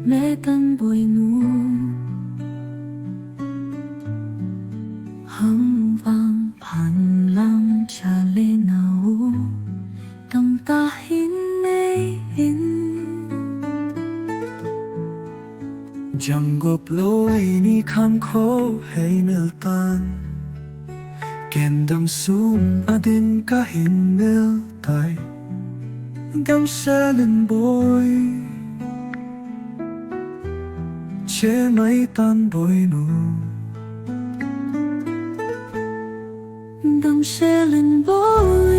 lẽ tân bồi nu hâm vang pan lang cha lê nào tâm ta hin nê hin chẳng gộp lối ni khăn khô hay nở tan kèn đâm sung adin ka hin nel tai đâm xe lên bôi chế mấy tan bôi nụ đâm xe lên bôi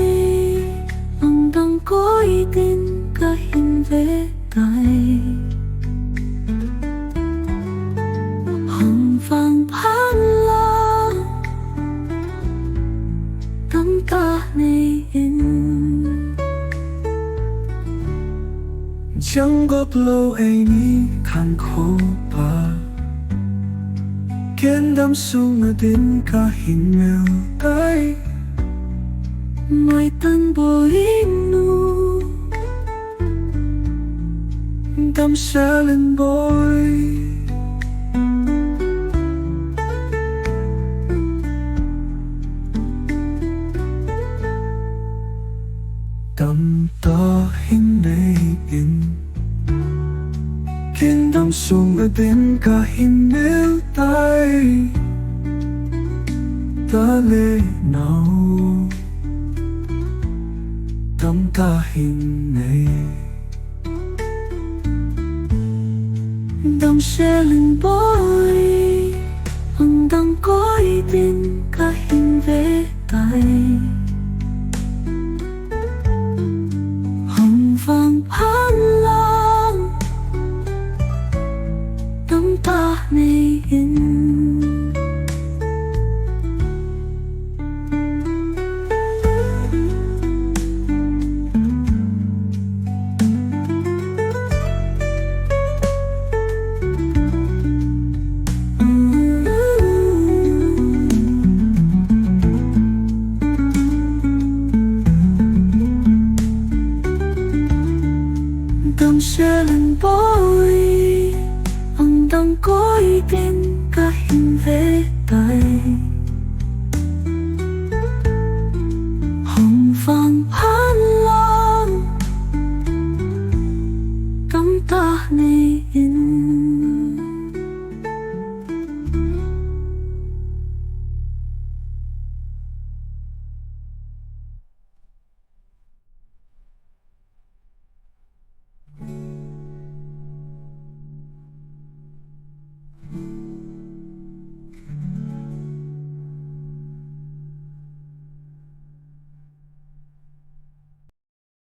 ông đang có ý tin cả hình về tay hồng vàng pan la tâm ta này in chẳng góp lâu ấy ni khăn khô ba kén đâm sung ở đến cả hình mèo tay mai tân bồi nu đâm xe lên bôi đâm ta hình này in kén đâm sung ở đến cả hình mèo tay ta lê nào tâm ta hình này đâm xe lên bôi